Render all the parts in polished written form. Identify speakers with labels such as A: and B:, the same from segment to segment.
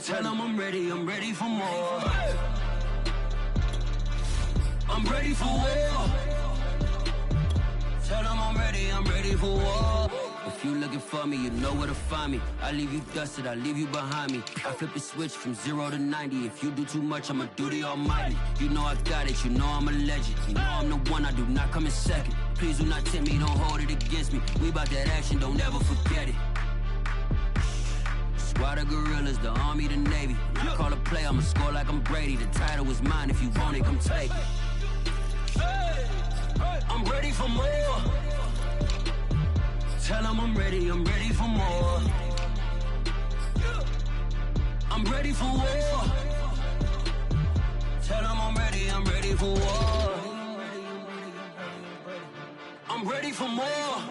A: Tell them I'm ready for more. I'm ready for war. Tell them I'm ready for war. If you looking for me, you know where to find me. I leave you dusted, I leave you behind me. I flip the switch from 0 to 90. If you do too much, I'ma do the almighty. You know I got it, you know I'm a legend. You know I'm the one, I do not come in second. Please do not tempt me, don't hold it against me. We bout that action, don't ever forget it. Squad of gorillas, the army, the navy. When I call a play, I'ma score like I'm Brady. The title is mine, if you want it, come take it. I'm ready for more. Tell them I'm ready for more. I'm ready for war. Tell them I'm ready for war. I'm ready for more.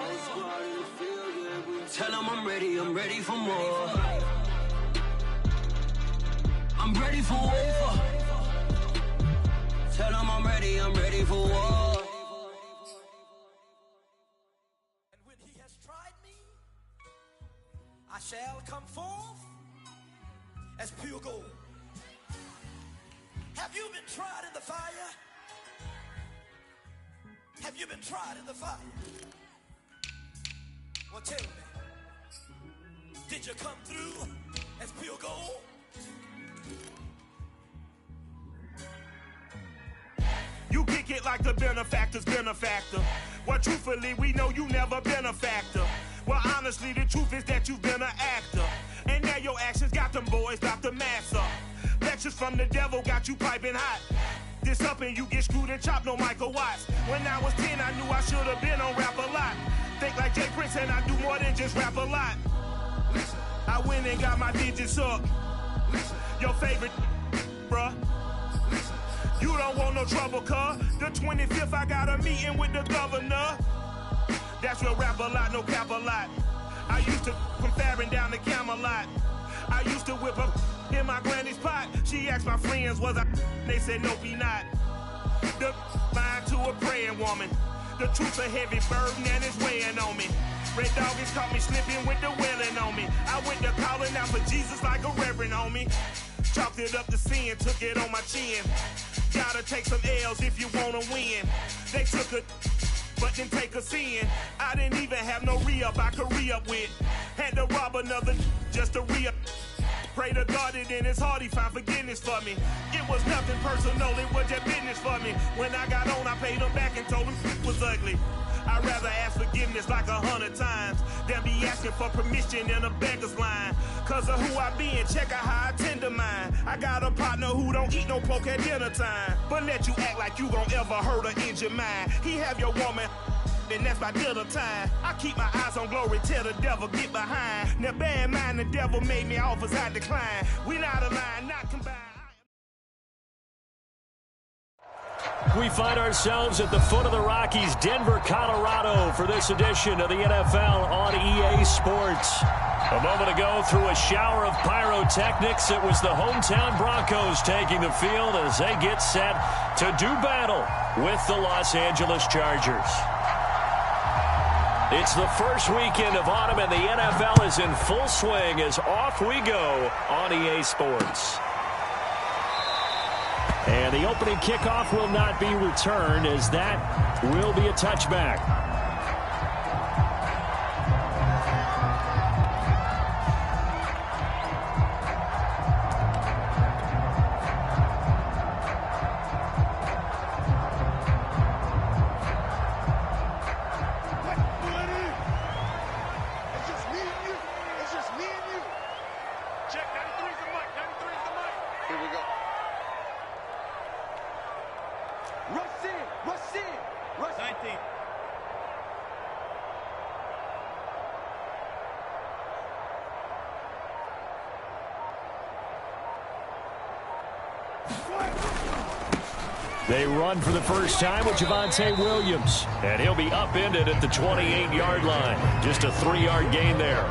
A: Tell them I'm ready for more. I'm ready for war. Tell them I'm ready for war.
B: I shall come forth as pure gold. Have you been tried in the fire? Have you been tried in the fire? Well, tell me, did you come through as pure gold?
C: You kick it like the benefactor's benefactor. Well, truthfully, we know you never been a factor. Well, honestly, the truth is that you've been an actor. And now your actions got them boys dropped the mask up. Lectures from the devil got you piping hot. This up and you get screwed and chopped, no Michael Watts. When I was 10, I knew I should have been on rap a lot. Think like Jay Prince and I do more than just rap a lot. I went and got my digits up. Your favorite, bruh. You don't want no trouble, cuz. The 25th, I got a meeting with the governor. That's real rap a lot, no cap a lot. I used to come faring down the Camelot. I used to whip up in my granny's pot. She asked my friends, was I? They said, nope, he not. The line to a praying woman. The truth's a heavy burden and it's weighing on me. Red Dog has caught me slipping with the wailing on me. I went to calling out for Jesus like a reverend on me. Chalked it up to sin, took it on my chin. Gotta take some L's if you wanna win. They took a but didn't take a sin. I didn't even have no re-up I could re-up with. Had to rob another just to re-up. Pray to God that in his heart he found forgiveness for me. It was nothing personal, it was just business for me. When I got on, I paid him back and told him it was ugly. I'd rather ask forgiveness like 100 times than be asking for permission in a beggar's line. Cause of who I be and check out how I tend to mine. I got a partner who don't eat no pork at dinner time, but let you act like you gon' ever hurt or injure mine. He have your woman, and that's my dinner time. I keep my eyes on glory till the devil get behind. Now bear in mind the devil made me offers I decline. We not aligned, not combined.
D: We find ourselves at the foot of the Rockies, Denver, Colorado, for this edition of the NFL on EA Sports. A moment ago, through a shower of pyrotechnics, it was the hometown Broncos taking the field as they get set to do battle with the Los Angeles Chargers. It's the first weekend of autumn, and the NFL is in full swing as off we go on EA Sports. And the opening kickoff will not be returned, as that will be a touchback. They run for the first time with Javonte Williams, and he'll be upended at the 28-yard line. Just a 3-yard gain there.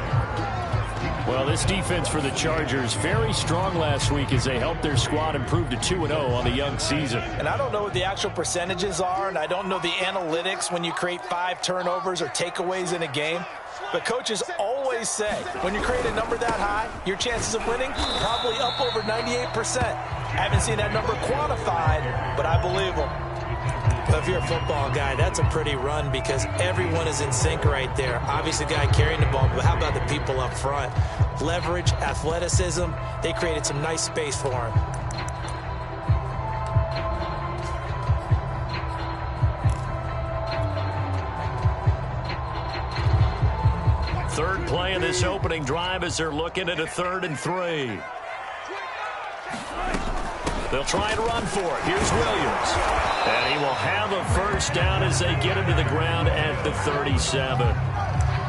D: Well, this defense for the Chargers, very strong last week as they helped their squad improve to 2-0 on the young season.
E: And I don't know what the actual percentages are, and I don't know the analytics when you create 5 turnovers or takeaways in a game. But coaches always always say, when you create a number that high, your chances of winning probably up over 98%. I haven't seen that number quantified, but I believe them.
F: Well, if you're a football guy, that's a pretty run because everyone is in sync right there. Obviously, the guy carrying the ball, but how about the people up front? Leverage, athleticism, they created some nice space for him.
D: Third play of this opening drive as they're looking at a 3rd and 3. They'll try and run for it. Here's Williams. And he will have a first down as they get him to the ground at the 37.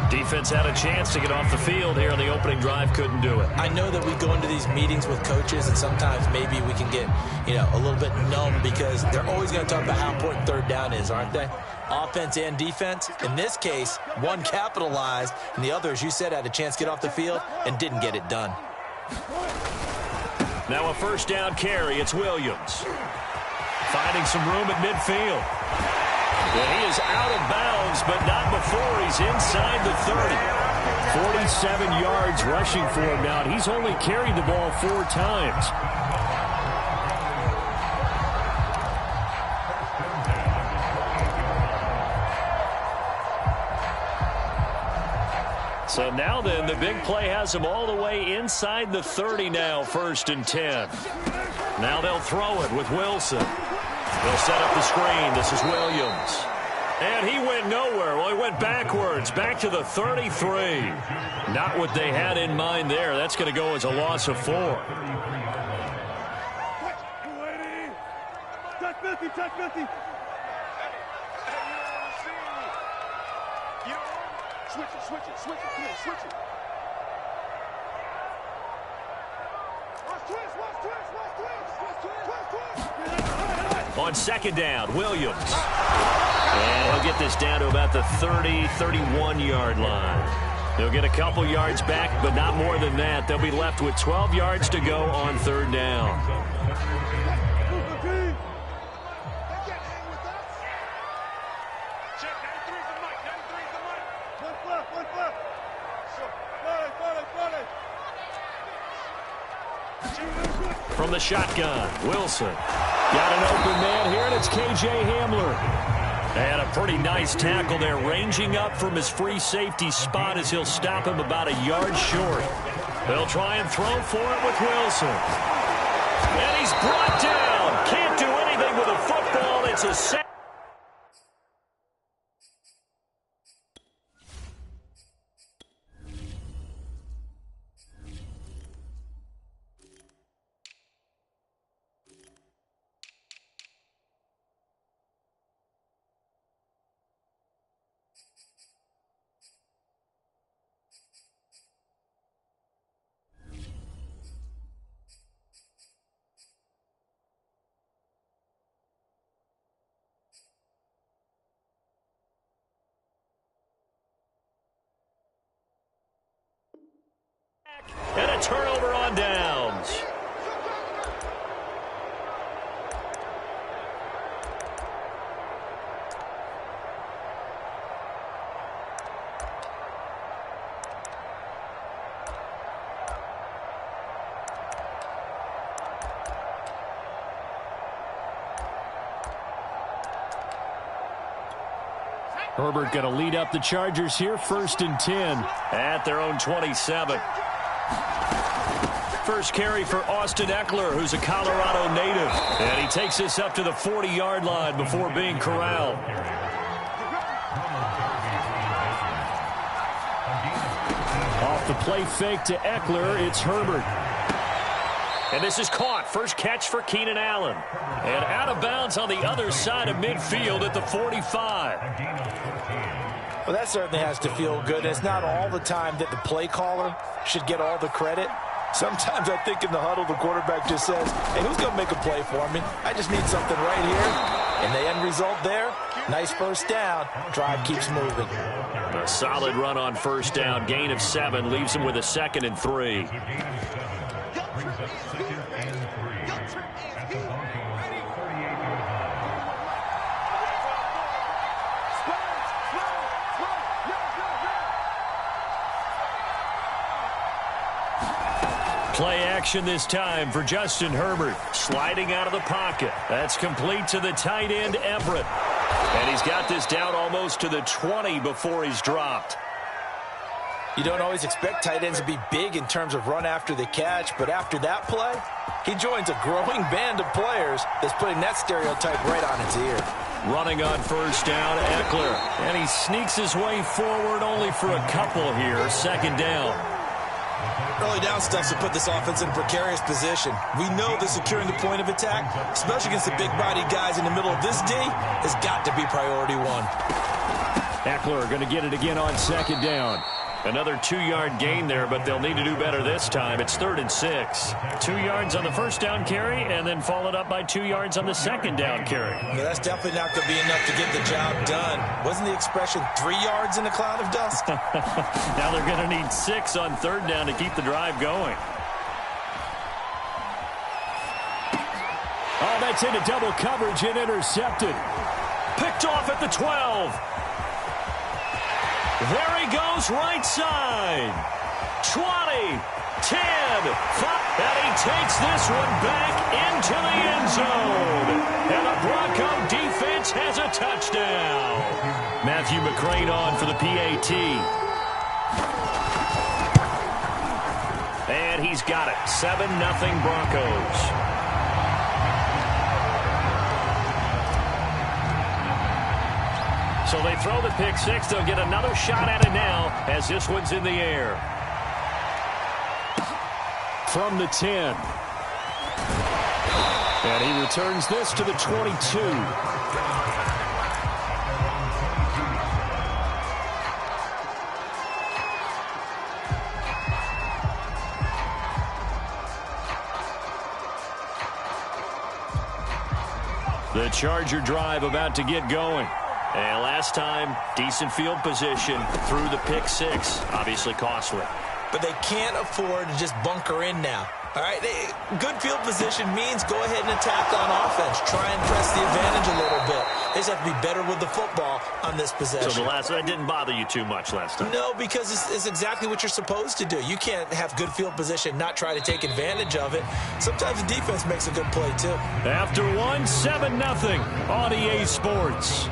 D: Defense had a chance to get off the field here on the opening drive. Couldn't do it.
F: I know that we go into these meetings with coaches, and sometimes maybe we can get, a little bit numb because they're always going to talk about how important third down is, aren't they? Offense and defense. In this case, one capitalized, and the other, as you said, had a chance to get off the field and didn't get it done.
D: Now a first down carry. It's Williams. Finding some room at midfield. And he is out of bounds, but not before he's inside the 30. 47 yards rushing for him now, and he's only carried the ball 4 times. So now then, the big play has him all the way inside the 30 now, 1st and 10. Now they'll throw it with Wilson. They'll set up the screen. This is Williams. And he went nowhere. Well, he went backwards, back to the 33. Not what they had in mind there. That's going to go as a loss of 4.
C: Touch 50. Switch it. Come on, switch it. Twist.
D: On 2nd down, Williams. And he'll get this down to about the 31-yard line. He'll get a couple yards back, but not more than that. They'll be left with 12 yards to go on 3rd down. From the shotgun, Wilson. Got an open man here, and it's K.J. Hamler. And a pretty nice tackle there, ranging up from his free safety spot as he'll stop him about a yard short. They'll try and throw for it with Wilson. And he's brought down. Can't do anything with a football. It's a sack. And a turnover on downs. Herbert going to lead up the Chargers here, 1st and 10 at their own 27. First carry for Austin Eckler, who's a Colorado native. And he takes this up to the 40-yard line before being corralled. Off the play fake to Eckler, it's Herbert. And this is caught. First catch for Keenan Allen. And out of bounds on the other side of midfield at the 45.
E: Well, that certainly has to feel good. It's not all the time that the play caller should get all the credit. Sometimes I think in the huddle, the quarterback just says, hey, who's going to make a play for me? I just need something right here. And the end result there, nice first down. Drive keeps moving.
D: A solid run on first down. Gain of 7 leaves him with a 2nd and 3. Play action this time for Justin Herbert. Sliding out of the pocket. That's complete to the tight end, Everett. And he's got this down almost to the 20 before he's dropped.
E: You don't always expect tight ends to be big in terms of run after the catch, but after that play, he joins a growing band of players that's putting that stereotype right on its ear.
D: Running on first down, Eckler. And he sneaks his way forward only for a couple here. Second down.
F: Early down stuff to put this offense in a precarious position. We know that securing the point of attack, especially against the big-bodied guys in the middle of this D, has got to be priority one.
D: Eckler going to get it again on second down. Another 2-yard gain there, but they'll need to do better this time. It's 3rd and 6. 2 yards on the first down carry, and then followed up by 2 yards on the second down carry.
F: Yeah, that's definitely not going to be enough to get the job done. Wasn't the expression 3 yards in a cloud of dust?
D: Now they're going to need 6 on third down to keep the drive going. Oh, that's into double coverage and intercepted. Picked off at the 12. There he goes, right side. 20, 10, 5, and he takes this one back into the end zone. And the Bronco defense has a touchdown. Matthew McCrane on for the PAT. And he's got it. 7-0 Broncos. So they throw the pick six. They'll get another shot at it now as this one's in the air. From the 10. And he returns this to the 22. The Charger drive about to get going. And last time, decent field position through the pick six. Obviously costly.
F: But they can't afford to just bunker in now. All right, good field position means go ahead and attack on offense. Try and press the advantage a little bit. They just have to be better with the football on this possession.
D: So the last one didn't bother you too much last time?
F: No, because it's exactly what you're supposed to do. You can't have good field position, not try to take advantage of it. Sometimes the defense makes a good play, too.
D: After one, 7-0 on EA Sports.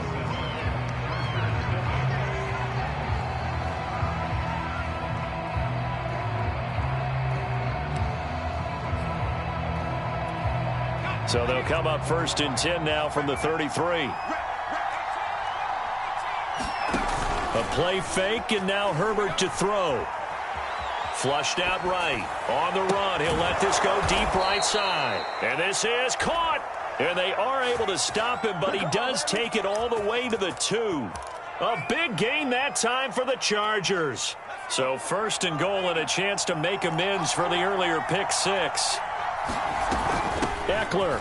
D: So they'll come up 1st and 10 now from the 33. A play fake, and now Herbert to throw. Flushed out right. On the run, he'll let this go deep right side. And this is caught. And they are able to stop him, but he does take it all the way to the 2. A big gain that time for the Chargers. So 1st and goal and a chance to make amends for the earlier pick six. Eckler.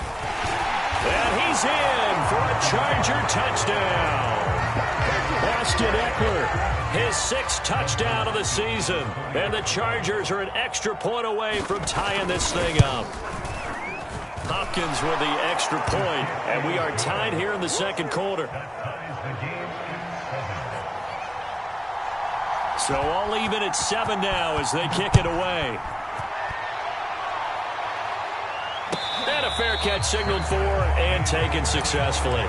D: And he's in for a Charger touchdown. Austin Eckler, his 6th touchdown of the season. And the Chargers are an extra point away from tying this thing up. Hopkins with the extra point, and we are tied here in the second quarter. So all even at 7 now as they kick it away. And a fair catch signaled for and taken successfully.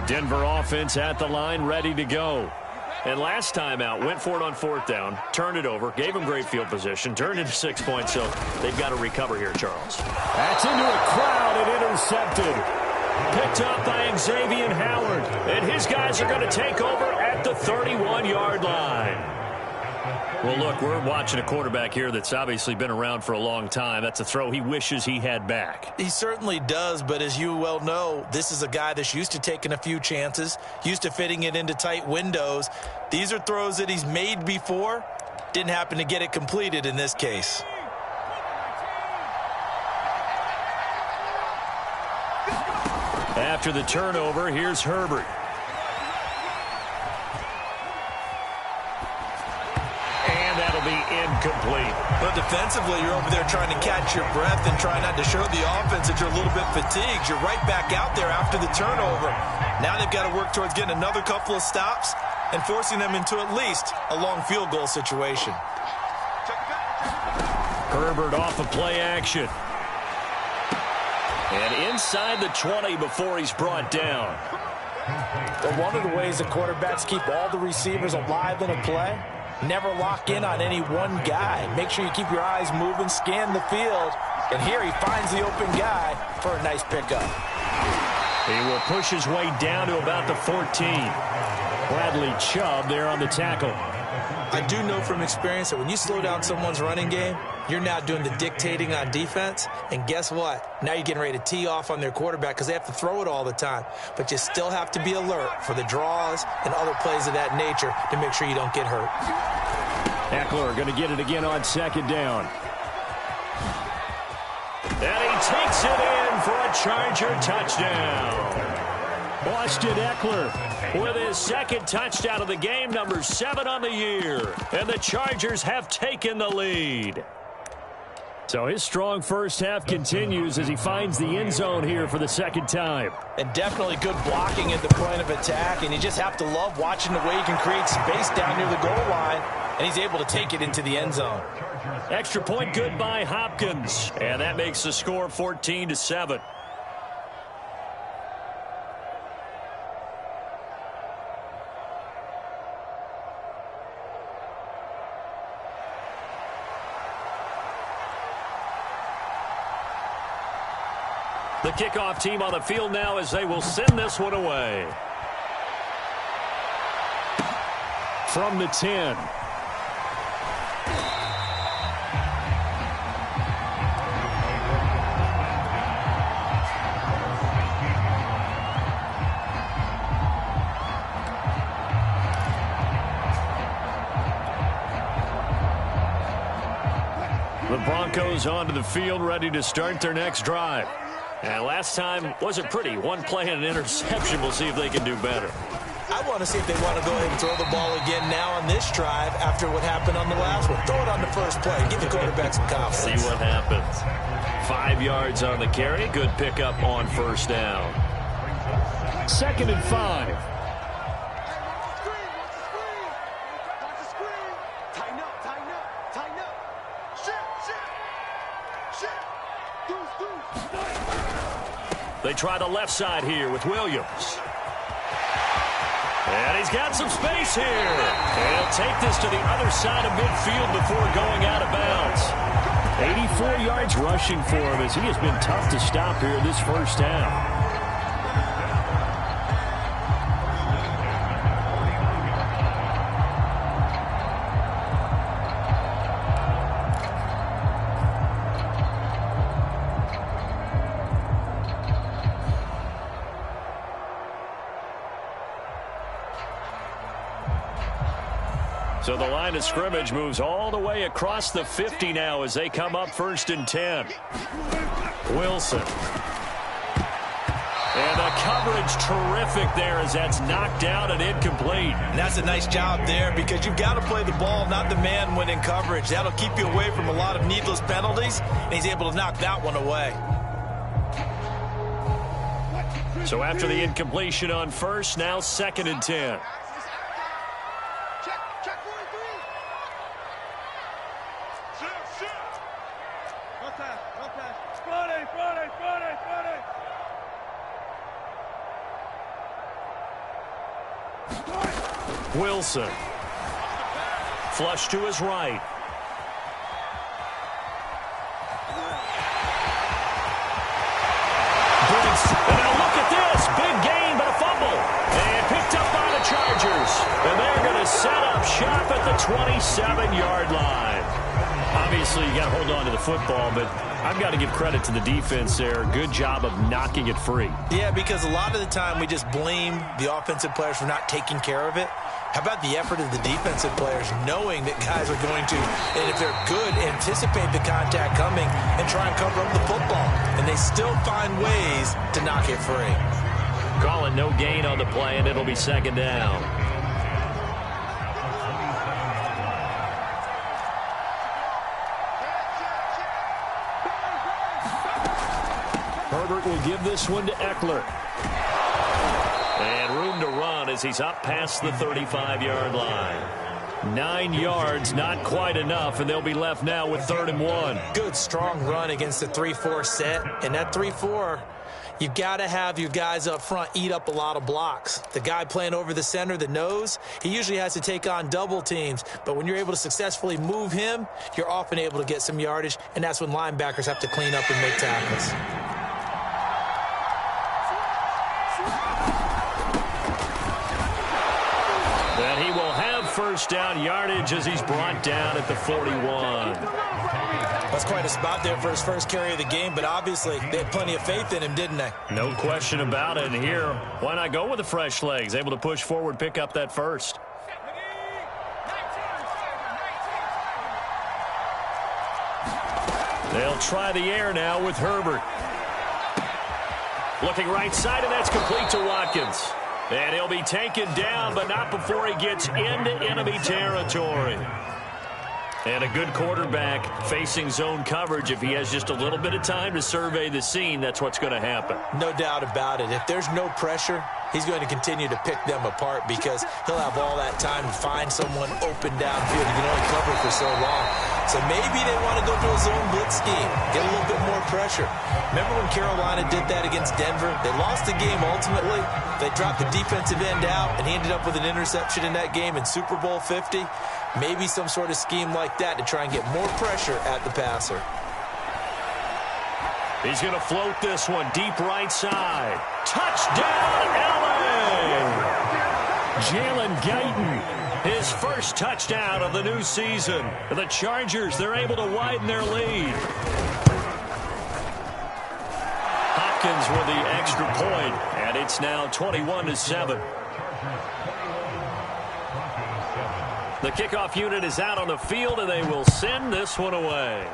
D: Denver offense at the line, ready to go. And last time out, went for it on 4th down, turned it over, gave him great field position, turned into 6 points, so they've got to recover here, Charles.
G: That's into a crowd and intercepted.
D: Picked up by Xavier Howard, and his guys are going to take over at the 31-yard line. Well, look, we're watching a quarterback here that's obviously been around for a long time. That's a throw he wishes he had back.
F: He certainly does, but as you well know, this is a guy that's used to taking a few chances, used to fitting it into tight windows. These are throws that he's made before. Didn't happen to get it completed in this case.
D: After the turnover, here's Herbert. incomplete.
F: But defensively, you're over there trying to catch your breath and try not to show the offense that you're a little bit fatigued. You're right back out there after the turnover. Now they've got to work towards getting another couple of stops and forcing them into at least a long field goal situation.
D: Herbert off of play action. And inside the 20 before he's brought down.
E: But one of the ways that quarterbacks keep all the receivers alive in a play, never lock in on any one guy. Make sure you keep your eyes moving, scan the field. And here he finds the open guy for a nice pickup.
D: He will push his way down to about the 14. Bradley Chubb there on the tackle.
F: I do know from experience that when you slow down someone's running game, you're now doing the dictating on defense. And guess what? Now you're getting ready to tee off on their quarterback because they have to throw it all the time. But you still have to be alert for the draws and other plays of that nature to make sure you don't get hurt.
D: Eckler going to get it again on second down. And he takes it in for a Charger touchdown. Austin Eckler with his second touchdown of the game, number 7 on the year. And the Chargers have taken the lead. So his strong first half continues as he finds the end zone here for the second time.
E: And definitely good blocking at the point of attack. And you just have to love watching the way he can create space down near the goal line. And he's able to take it into the end zone.
D: Extra point good by Hopkins. And that makes the score 14-7. The kickoff team on the field now as they will send this one away. From the 10. The Broncos onto the field, ready to start their next drive. And last time wasn't pretty. One play and an interception. We'll see if they can do better.
F: I want to see if they want to go ahead and throw the ball again now on this drive after what happened on the last one. Throw it on the first play. Give the quarterback some confidence.
D: See what happens. 5 yards on the carry. Good pickup on first down. 2nd and 5. They try the left side here with Williams. And he's got some space here. And he'll take this to the other side of midfield before going out of bounds. 84 yards rushing for him as he has been tough to stop here this first half. So the line of scrimmage moves all the way across the 50 now as they come up 1st and 10. Wilson. And the coverage terrific there as that's knocked out and incomplete.
F: And that's a nice job there because you've got to play the ball, not the man when in coverage. That'll keep you away from a lot of needless penalties, and he's able to knock that one away.
D: So after the incompletion on first, now 2nd and 10. Wilson. Flush to his right. Briggs. And now look at this. Big gain, but a fumble. And picked up by the Chargers. And they're going to set up shop at the 27-yard line. Obviously, you got to hold on to the football, but I've got to give credit to the defense there. Good job of knocking it free.
F: Yeah, because a lot of the time we just blame the offensive players for not taking care of it. How about the effort of the defensive players knowing that guys are going to, and if they're good, anticipate the contact coming and try and cover up the football. And they still find ways to knock it free.
D: Calling no gain on the play, and it'll be 2nd down. Herbert will give this one to Eckler. And room to run as he's up past the 35-yard line. 9 yards, not quite enough, and they'll be left now with 3rd and 1.
F: Good, strong run against the 3-4 set. And that 3-4, you've got to have your guys up front eat up a lot of blocks. The guy playing over the center, the nose, he usually has to take on double teams. But when you're able to successfully move him, you're often able to get some yardage, and that's when linebackers have to clean up and make tackles.
D: And he will have first down yardage as he's brought down at the 41.
F: That's quite a spot there for his first carry of the game, but obviously they had plenty of faith in him, didn't they?
D: No question about it. And here, why not go with the fresh legs? Able to push forward, pick up that first. They'll try the air now with Herbert. Looking right side, and that's complete to Watkins. And he'll be taken down, but not before he gets into enemy territory. And a good quarterback facing zone coverage. If he has just a little bit of time to survey the scene, that's what's going to happen.
F: No doubt about it. If there's no pressure, he's going to continue to pick them apart because he'll have all that time to find someone open downfield. He can only cover for so long. So maybe they want to go to a zone blitz scheme, get a little bit more pressure. Remember when Carolina did that against Denver? They lost the game ultimately. They dropped the defensive end out, and he ended up with an interception in that game in Super Bowl 50. Maybe some sort of scheme like that to try and get more pressure at the passer.
D: He's going to float this one deep right side. Touchdown, LA! Jalen Guyton, his first touchdown of the new season. The Chargers, they're able to widen their lead. Hopkins with the extra point, and it's now 21-7. The kickoff unit is out on the field, and they will send this one away.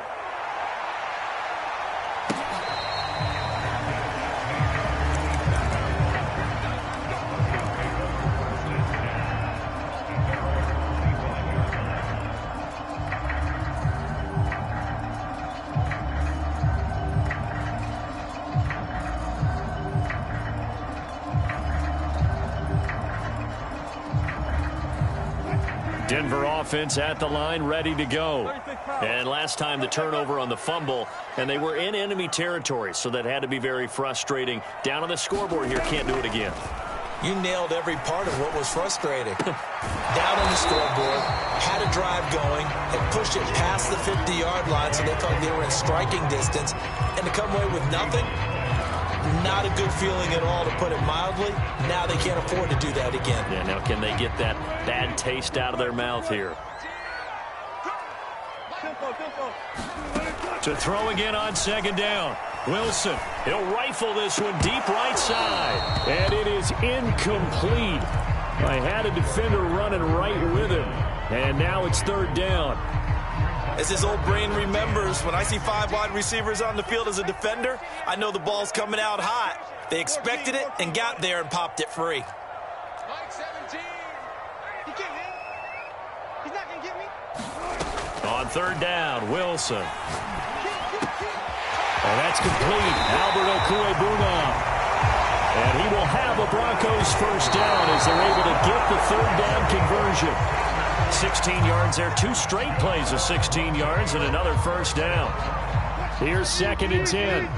D: Denver offense at the line, ready to go. And last time the turnover on the fumble, and they were in enemy territory, so that had to be very frustrating. Down on the scoreboard here, can't do it again.
F: You nailed every part of what was frustrating. Down on the scoreboard, had a drive going, had pushed it past the 50-yard line so they felt they were in striking distance, and to come away with nothing, not a good feeling at all, to put it mildly. Now they can't afford to do that again.
D: Yeah, now can they get that bad taste out of their mouth here? To throw again on second down. Wilson, he'll rifle this one deep right side. And it is incomplete. I had a defender running right with him. And now it's third down.
E: As his old brain remembers, when I see 5 wide receivers on the field as a defender, I know the ball's coming out hot. They expected it and got there and popped it free.
H: Mike 17. He can't hit. He's not going to get me.
D: On third down, Wilson. And that's complete. Albert Okwuegbunam. And he will have a Broncos first down as they're able to get the third down conversion. 16 yards there, 2 straight plays of 16 yards and another first down. Here's 2nd and 10.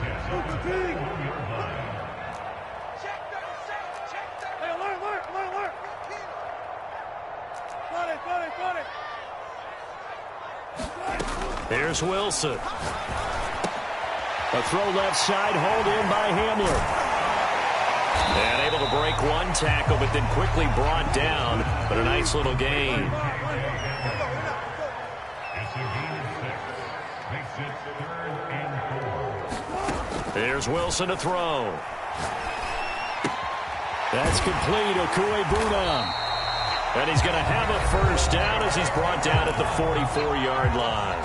D: Here's Wilson. A throw left side, hauled in by Hamler. And able to break one tackle, but then quickly brought down. But a nice little gain. Here's Wilson to throw. That's complete. Okwuegbunam. And he's going to have a first down as he's brought down at the 44-yard line.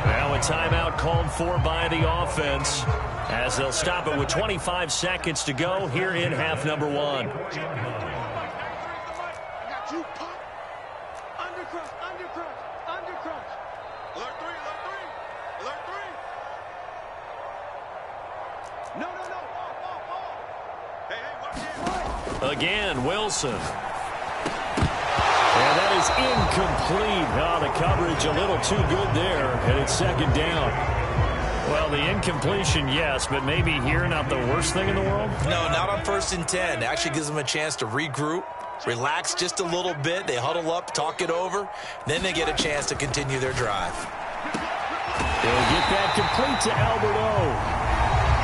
D: Now a timeout called for by the offense as they'll stop it with 25 seconds to go here in half number 1.
H: No. Hey, watch it.
D: Again, Wilson. And that is incomplete. Oh, the coverage a little too good there, and it's second down. Well, the incompletion, yes, but maybe here not the worst thing in the world?
F: No, not on 1st and 10. It actually gives them a chance to regroup, relax just a little bit. They huddle up, talk it over. Then they get a chance to continue their drive.
D: They'll get that complete to Alberto.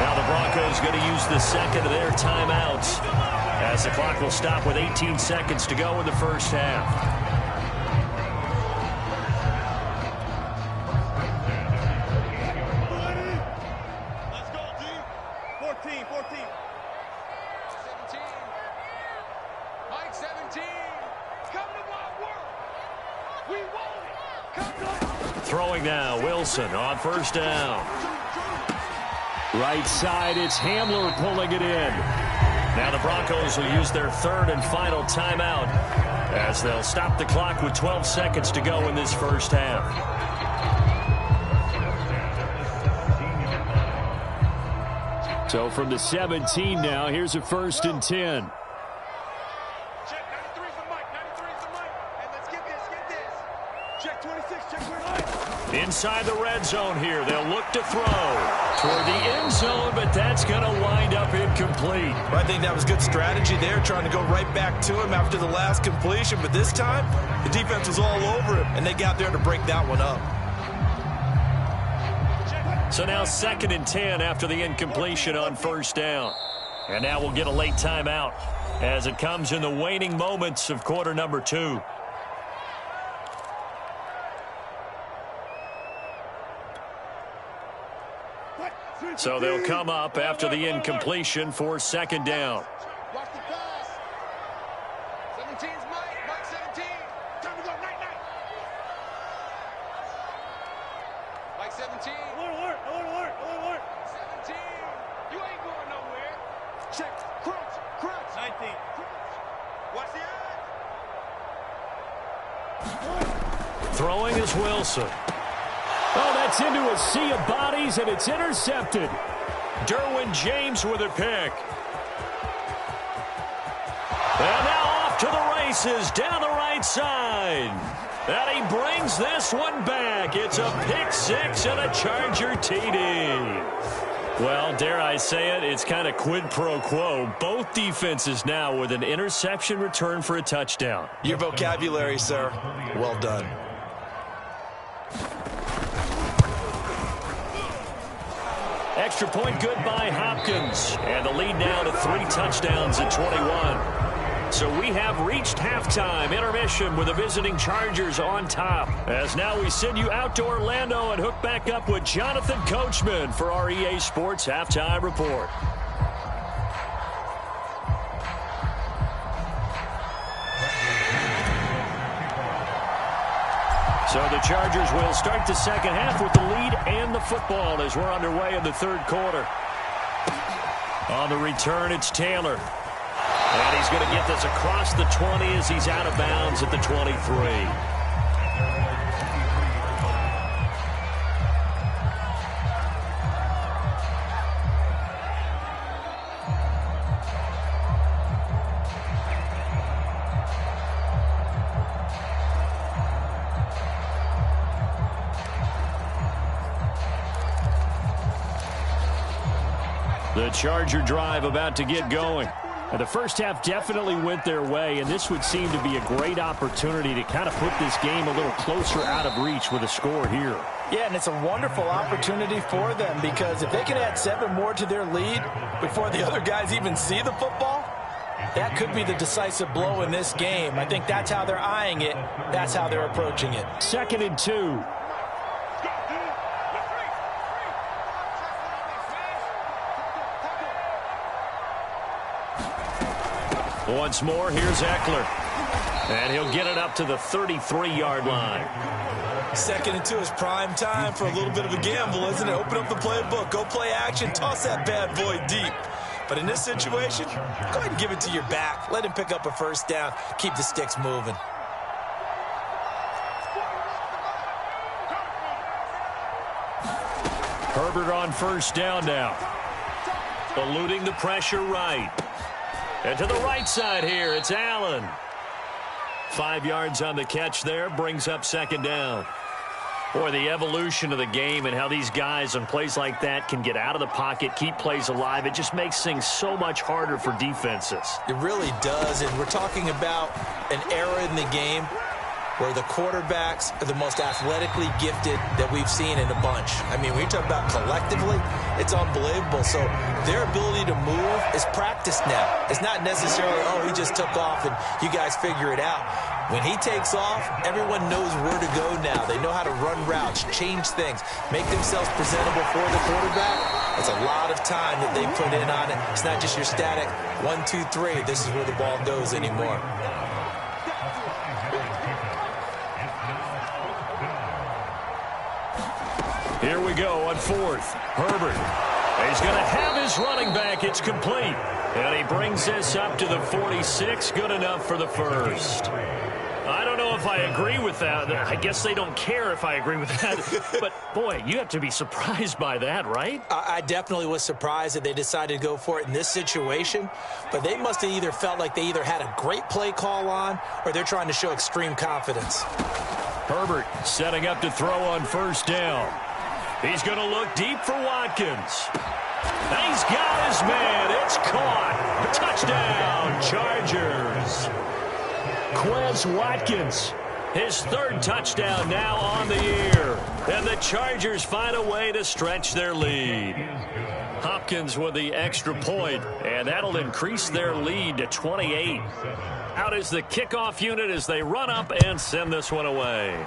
D: Now the Broncos going to use the second of their timeouts as the clock will stop with 18 seconds to go in the first half.
H: Let's go, D. 14. 17. Mike 17. Come to my work. We want it. Come to
D: Throwing now, Wilson on first down. Right side, it's Hamler pulling it in. Now the Broncos will use their third and final timeout as they'll stop the clock with 12 seconds to go in this first half. So from the 17 now, here's a 1st and 10.
H: check 93 for Mike. 93 for Mike. And let's get this. Check 26. Check 29.
D: Inside the red zone here, they'll look to throw toward the end zone, but that's going to wind up incomplete.
F: Well, I think that was good strategy there, trying to go right back to him after the last completion. But this time, the defense was all over him, and they got there to break that one up.
D: So now 2nd and 10 after the incompletion on first down. And now we'll get a late timeout as it comes in the waning moments of quarter number 2. So they'll come up after the incompletion for 2nd down.
H: Watch the pass. 17's Mike. Mike 17. Time to go. Night. Mike 17. Alert. 17. You ain't going nowhere. Check. Crunch. 19. Watch the edge.
D: Throwing is Wilson. Oh, that's into a sea of bodies, and it's intercepted. Derwin James with a pick. And now off to the races down the right side. And he brings this one back. It's a pick six and a Charger TD. Well, dare I say it, it's kind of quid pro quo. Both defenses now with an interception return for a touchdown.
F: Your vocabulary, sir. Well done.
D: Extra point good by Hopkins. And the lead now to 3 touchdowns at 21. So we have reached halftime intermission with the visiting Chargers on top. As now we send you out to Orlando and hook back up with Jonathan Coachman for our EA Sports Halftime Report. So the Chargers will start the second half with the lead and the football as we're underway in the third quarter. On the return, it's Taylor. And he's going to get this across the 20 as he's out of bounds at the 23. The Charger drive about to get going. And the first half definitely went their way, and this would seem to be a great opportunity to kind of put this game a little closer out of reach with a score here.
E: Yeah, and it's a wonderful opportunity for them because if they can add 7 more to their lead before the other guys even see the football, that could be the decisive blow in this game. I think that's how they're eyeing it. That's how they're approaching it.
D: 2nd and 2. Once more, here's Eckler. And he'll get it up to the 33-yard line.
F: 2nd and 2 is prime time for a little bit of a gamble, isn't it? Open up the playbook, go play action, toss that bad boy deep. But in this situation, go ahead and give it to your back. Let him pick up a first down. Keep the sticks moving.
D: Herbert on first down now. eluding the pressure right. And to the right side here, it's Allen. 5 yards on the catch there, brings up second down. Boy, the evolution of the game and how these guys on plays like that can get out of the pocket, keep plays alive, it just makes things so much harder for defenses.
F: It really does, and we're talking about an era in the game where the quarterbacks are the most athletically gifted that we've seen in a bunch. I mean, when you talk about collectively, it's unbelievable. So their ability to move is practiced now. It's not necessarily, oh, he just took off and you guys figure it out. When he takes off, everyone knows where to go now. They know how to run routes, change things, make themselves presentable for the quarterback. It's a lot of time that they put in on it. It's not just your static 1, 2, 3. This is where the ball goes anymore.
D: Here we go on fourth. Herbert. He's going to have his running back. It's complete. And he brings this up to the 46. Good enough for the first. I don't know if I agree with that. I guess they don't care if I agree with that. But, boy, you have to be surprised by that, right?
F: I definitely was surprised that they decided to go for it in this situation. But they must have either felt like they either had a great play call on or they're trying to show extreme confidence.
D: Herbert setting up to throw on first down. He's going to look deep for Watkins. And he's got his man. It's caught. Touchdown, Chargers. Quez Watkins, his third touchdown now on the year. And the Chargers find a way to stretch their lead. Hopkins with the extra point, and that'll increase their lead to 28. Out is the kickoff unit as they run up and send this one away.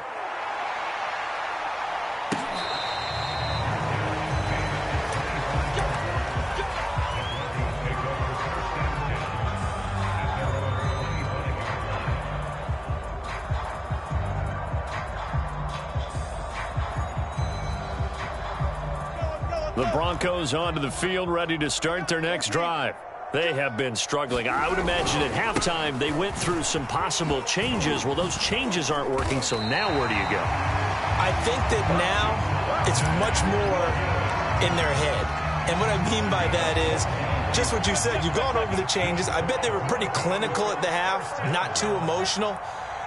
D: The Broncos onto the field, ready to start their next drive. They have been struggling. I would imagine at halftime they went through some possible changes. Well, those changes aren't working, so now where do you go?
F: I think that now it's much more in their head. And what I mean by that is just what you said. You've gone over the changes. I bet they were pretty clinical at the half, not too emotional.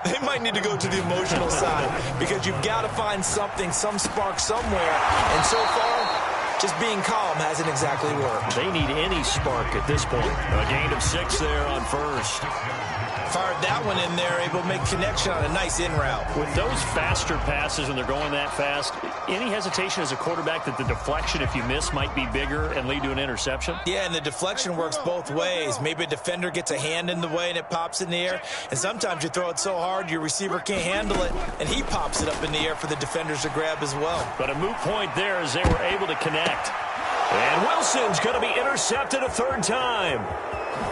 F: They might need to go to the emotional side because you've got to find something, some spark somewhere. And so far, just being calm hasn't exactly worked.
D: They need any spark at this point. A gain of 6 there on first.
F: Fired that one in there, able to make connection on a nice in route.
D: With those faster passes and they're going that fast, any hesitation as a quarterback that the deflection, if you miss, might be bigger and lead to an interception?
F: Yeah, and the deflection works both ways. Maybe a defender gets a hand in the way and it pops in the air. And sometimes you throw it so hard your receiver can't handle it, and he pops it up in the air for the defenders to grab as well.
D: But a moot point there as they were able to connect. And Wilson's going to be intercepted a third time.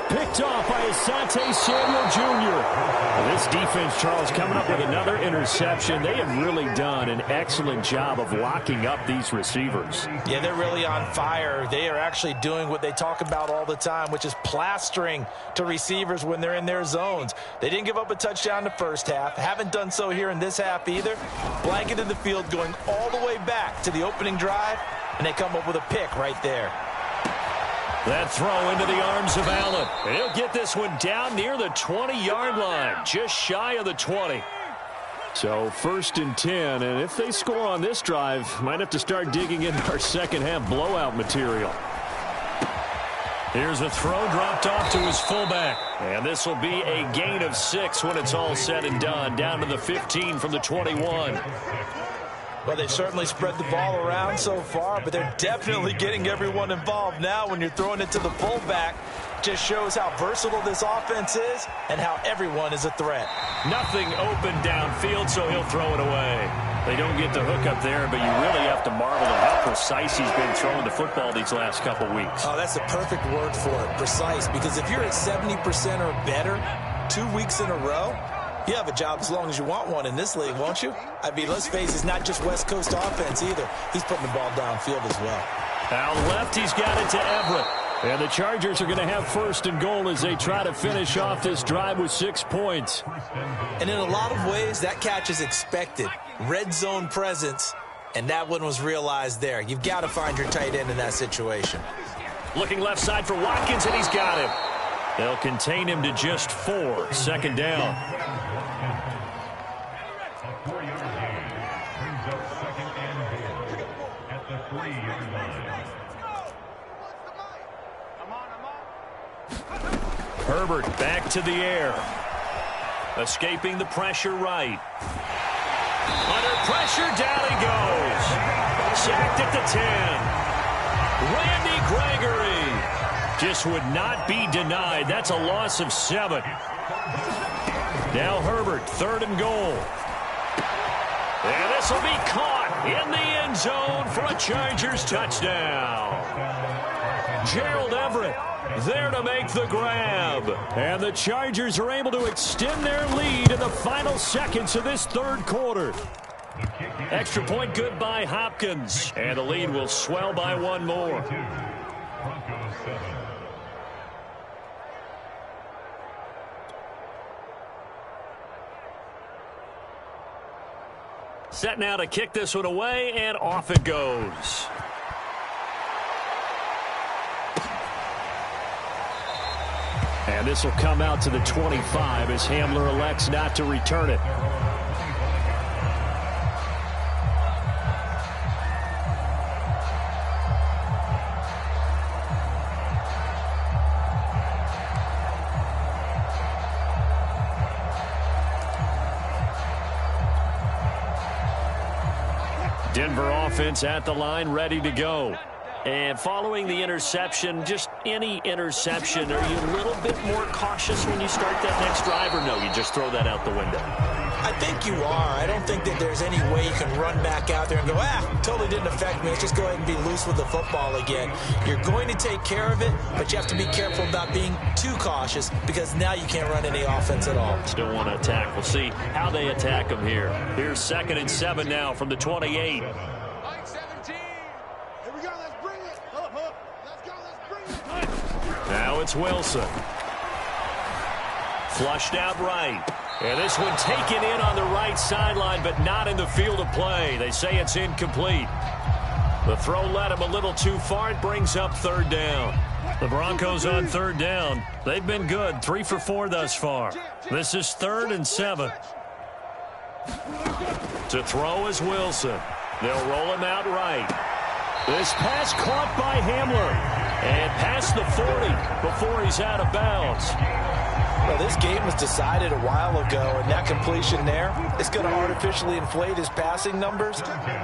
G: Picked off by Asante Samuel Jr. This defense, Charles, coming up with another interception. They have really done an excellent job of locking up these receivers.
F: Yeah, they're really on fire. They are actually doing what they talk about all the time, which is plastering to receivers when they're in their zones. They didn't give up a touchdown the first half. Haven't done so here in this half either. Blanketed the field going all the way back to the opening drive, and they come up with a pick right there.
D: That throw into the arms of Allen. And he'll get this one down near the 20-yard line, just shy of the 20.
G: So 1st and 10, and if they score on this drive, might have to start digging into our second half blowout material.
D: Here's a throw dropped off to his fullback. And this will be a gain of 6 when it's all said and done, down to the 15 from the 21.
F: Well, they've certainly spread the ball around so far, but they're definitely getting everyone involved now when you're throwing it to the fullback. Just shows how versatile this offense is and how everyone is a threat.
D: Nothing open downfield, so he'll throw it away. They don't get the hook up there, but you really have to marvel at how precise he's been throwing the football these last couple weeks.
F: Oh, that's the perfect word for it, precise, because if you're at 70% or better 2 weeks in a row, you have a job as long as you want one in this league, won't you? I mean, let's face it, it's not just West Coast offense either. He's putting the ball downfield as well.
D: Out left, he's got it to Everett.
G: And the Chargers are going to have 1st and goal as they try to finish off this drive with 6 points.
F: And in a lot of ways, that catch is expected. Red zone presence, and that one was realized there. You've got to find your tight end in that situation.
D: Looking left side for Watkins, and he's got him. They'll contain him to just 4. 2nd down. Herbert back to the air. Escaping the pressure right. Under pressure, down he goes. Sacked at the 10. Randy Gregory just would not be denied. That's a loss of 7. Now Herbert, 3rd and goal. And this will be caught in the end zone for a Chargers touchdown. Gerald Everett there to make the grab. And the Chargers are able to extend their lead in the final seconds of this 3rd quarter. Extra point good by Hopkins. And the lead will swell by 1 more. Set now to kick this one away, and off it goes. And this will come out to the 25 as Hamler elects not to return it. Denver offense at the line, ready to go. And following the interception, just any interception, are you a little bit more cautious when you start that next drive, or no, you just throw that out the window?
F: I think you are. I don't think that there's any way you can run back out there and go, totally didn't affect me. Let's just go ahead and be loose with the football again. You're going to take care of it, but you have to be careful about being too cautious because now you can't run any offense at all.
D: Still want to attack. We'll see how they attack them here. Here's 2nd and 7 now from the 28. Now it's Wilson. Flushed out right. And this one taken in on the right sideline, but not in the field of play. They say it's incomplete. The throw led him a little too far. It brings up 3rd down. The Broncos on 3rd down. They've been good. 3 for 4 thus far. This is 3rd and 7. To throw is Wilson. They'll roll him out right. This pass caught by Hamler. And past the 40 before he's out of bounds.
E: Well, this game was decided a while ago, and that completion there is going to artificially inflate his passing numbers.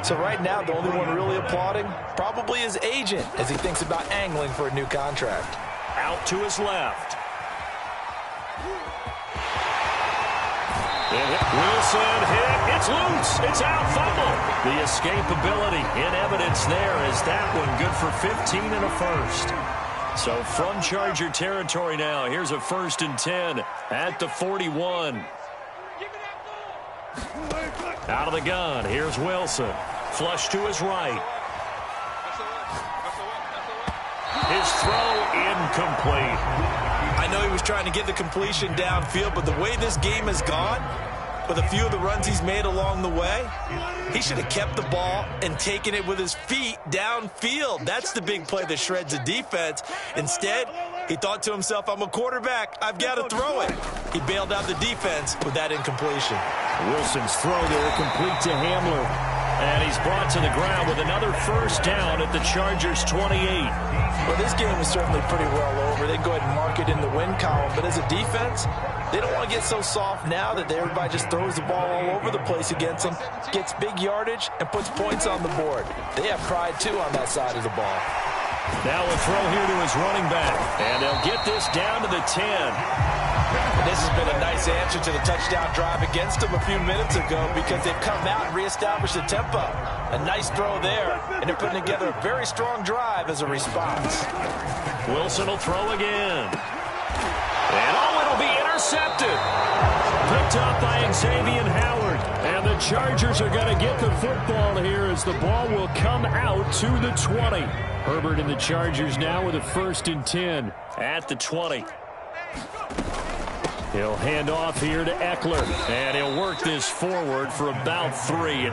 E: So right now, the only one really applauding probably his agent as he thinks about angling for a new contract.
D: Out to his left. Wilson hit. It's loose. It's out. Fumble. The escapability in evidence there is that one good for 15 and a first. So from Charger territory now, here's a 1st and 10 at the 41. Out of the gun, here's Wilson. Flush to his right. His throw incomplete.
F: I know he was trying to get the completion downfield, but the way this game has gone, with a few of the runs he's made along the way, he should have kept the ball and taken it with his feet downfield. That's the big play that shreds the defense. Instead, he thought to himself, I'm a quarterback. I've got to throw it. He bailed out the defense with that incompletion.
D: Wilson's throw there complete to Hamler. And he's brought to the ground with another 1st down at the Chargers' 28.
E: Well, this game is certainly pretty well over. They go ahead and mark it in the win column. But as a defense, they don't want to get so soft now that everybody just throws the ball all over the place against them, gets big yardage, and puts points on the board. They have pride, too, on that side of the ball.
D: Now a throw here to his running back. And they'll get this down to the 10.
E: And this has been a nice answer to the touchdown drive against them a few minutes ago because they've come out and reestablished the tempo. A nice throw there, and they're putting together a very strong drive as a response.
D: Wilson will throw again. And it'll be intercepted. Picked up by Xavier Howard. And the Chargers are going to get the football here as the ball will come out to the 20. Herbert and the Chargers now with a 1st and 10 at the 20. He'll hand off here to Eckler, and he'll work this forward for about 3.